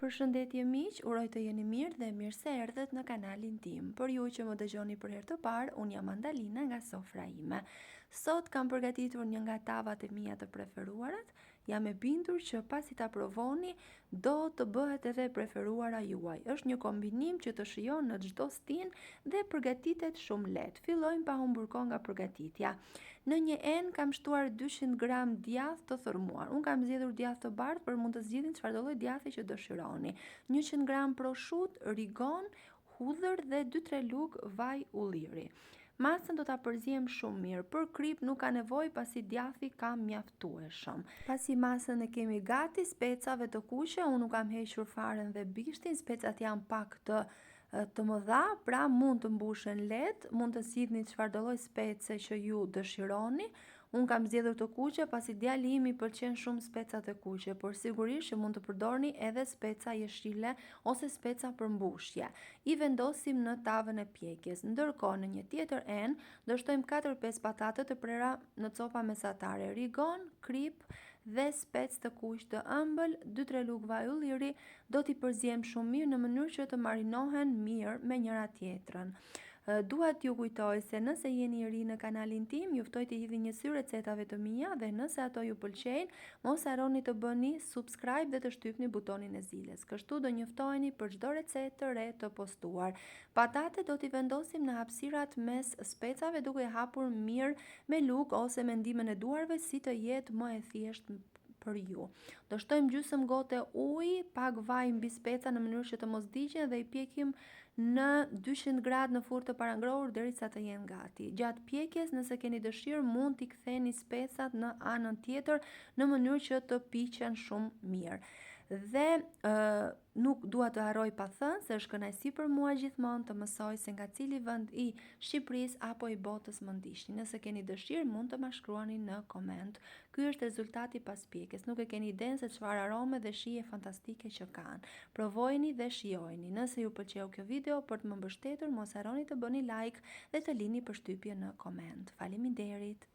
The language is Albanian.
Përshëndetje miq, uroj të jeni mirë dhe mirë se erdhët në kanalin tim. Për ju që më dëgjoni për herë të parë, unë jam Andalina nga sofra ime. Sot kam përgatitur një nga tavat e mia të preferuarat. Jam e bindur që pasi ta provoni, do të bëhet edhe preferuara juaj. Është një kombinim që të shijon në çdo stin dhe përgatitet shumë lehtë. Fillojmë pa humbur kohë nga përgatitja. Në një enë kam shtuar 200 gram djath të thërmuar. Unë kam zgjedhur djath të bardhë, por mund të zgjidhni çfarëdo lloj djathi që dëshironi. 100 gram proshut, rigon, hudhër dhe 2-3 lugë vaj ulliri. Masën do ta përzijem shumë mirë. Për krip nuk ka nevojë pasi djathi ka mjaftueshëm. Pasi masën e kemi gati, specave të kuqe, unë nuk kam hequr faren dhe bishtin, specat janë pak të mëdha, pra mund të mbushen lehtë, mund të zgjidhni çfarëdo lloj spece që ju dëshironi. Unë kam zgjedhur të kuqe pasi djali im i pëlqen shumë specat e kuqe, por sigurisht që mund të përdorni edhe speca jeshile ose speca për mbushje. I vendosim në tavën e pjekjes. Ndërkohë në një tjetër enë do shtojmë 4-5 patate të prera në copa mesatare, rigon, krip dhe spec të kuq të ëmbël, 2-3 lugë vaj ulliri, do t'i përzijem shumë mirë në mënyrë që të marinohen mirë me njëra tjetrën. Dua t'ju kujtoj se nëse jeni i ri në kanalin tim, ju ftoj të hidhni një sy recetave të mia dhe nëse ato ju pëlqejnë, mos harroni të bëni subscribe dhe të shtypni butonin e zilës. Kështu do njoftoheni për çdo recetë të re të postuar. Patatet do t'i vendosim në hapësirat mes specave duke hapur mirë me lugë ose me ndihmën e duarve si të jetë më e thjeshtë për ju. Do shtojmë gjysmë gote ujë, pak vaj mbi speca në mënyrë që të mos digjen dhe i pjekim në 200 gradë në furrë të parangrohur derisa të jenë gati. Gjatë pjekjes, nëse keni dëshirë, mund t'i ktheni specat në anën tjetër në mënyrë që të piqen shumë mirë. Dhe nuk dua të harroj pa thënë se është kënaqësi për mua gjithmonë të mësoj se nga cili vend i Shqipërisë apo i botës më ndiqni. Nëse keni dëshirë, mund të ma shkruani në koment. Ky është rezultati pas pjekjes. Nuk e keni idenë se çfarë arome dhe shije fantastike që kanë. Provojeni dhe shijojeni. Nëse ju pëlqeu kjo video, për të më mbështetur, mos harroni të bëni like dhe të lini përshtypje në koment. Faleminderit.